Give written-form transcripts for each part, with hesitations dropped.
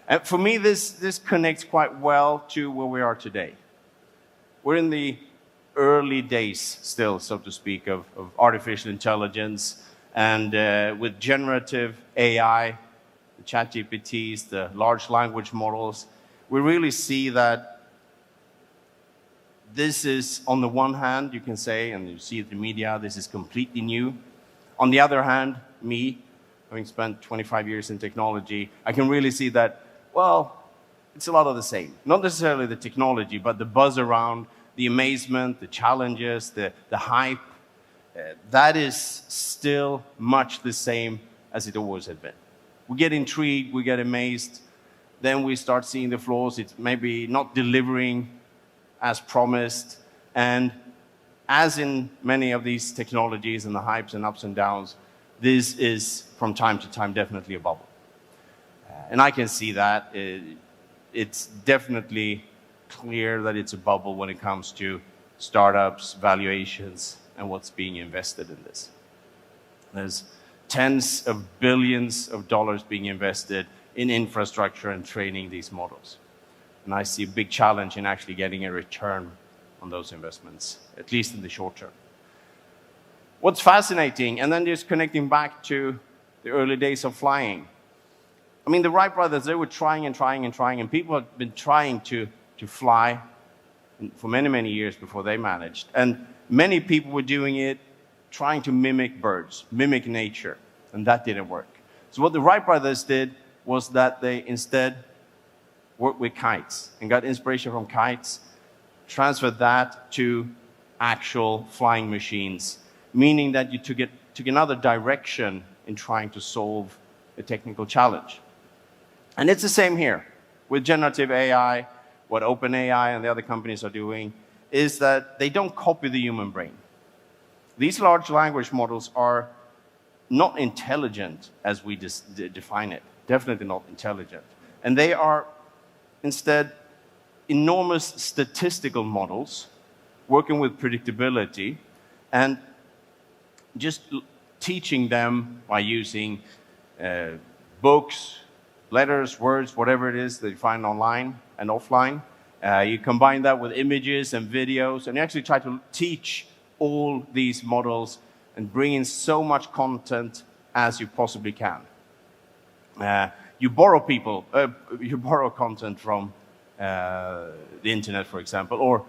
And for me, this connects quite well to where we are today. We're in the early days still, so to speak, of artificial intelligence. And with generative AI, the ChatGPTs, the large language models, we really see that this is, on the one hand, you can say, and you see it in the media, this is completely new. On the other hand, me, having spent 25 years in technology, I can really see that, well, it's a lot of the same. Not necessarily the technology, but the buzz around, the amazement, the challenges, the hype, that is still much the same as it always had been. We get intrigued, we get amazed, then we start seeing the flaws. It's maybe not delivering as promised. And as in many of these technologies and the hypes and ups and downs, this is, from time to time, definitely a bubble. And I can see that. It's definitely clear that it's a bubble when it comes to startups, valuations, and what's being invested in this. There's tens of billions of dollars being invested in infrastructure and training these models. And I see a big challenge in actually getting a return on those investments, at least in the short term. What's fascinating, and then just connecting back to the early days of flying. I mean, the Wright brothers, they were trying and trying and trying, and people have been trying to fly for many, many years before they managed. And many people were doing it, trying to mimic birds, mimic nature, and that didn't work. So what the Wright brothers did was that they instead worked with kites and got inspiration from kites, transferred that to actual flying machines, meaning that you took another direction in trying to solve a technical challenge. And it's the same here with generative AI. What OpenAI and the other companies are doing is that they don't copy the human brain. These large language models are not intelligent as we define it, definitely not intelligent. And they are instead enormous statistical models working with predictability and just teaching them by using books, letters, words, whatever it is that you find online and offline. You combine that with images and videos, and you actually try to teach all these models and bring in so much content as you possibly can. You borrow content from the internet, for example, or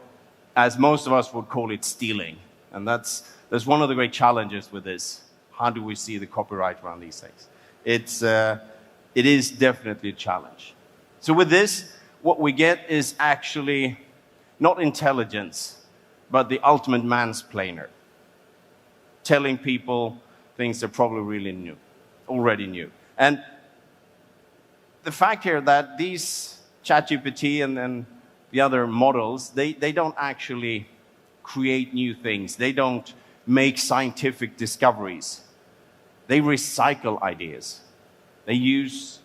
as most of us would call it, stealing. And that's one of the great challenges with this. How do we see the copyright around these things? It is definitely a challenge. So with this, what we get is actually not intelligence, but the ultimate mansplainer, telling people things they probably already knew. And the fact here that these ChatGPT and then the other models, they don't actually create new things. They don't make scientific discoveries. They recycle ideas. They use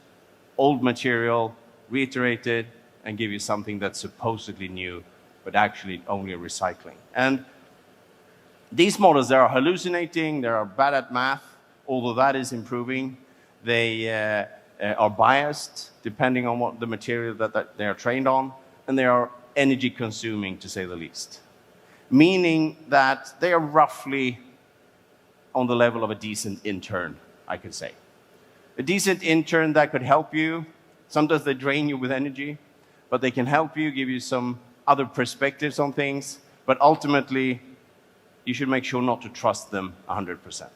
old material, reiterate it, and give you something that's supposedly new, but actually only a recycling. And these models, they are hallucinating, they are bad at math, although that is improving. They are biased, depending on what the material that they are trained on, and they are energy consuming, to say the least. Meaning that they are roughly on the level of a decent intern, I could say. A decent intern that could help you. Sometimes they drain you with energy, but they can help you, give you some other perspectives on things. But ultimately, you should make sure not to trust them 100%.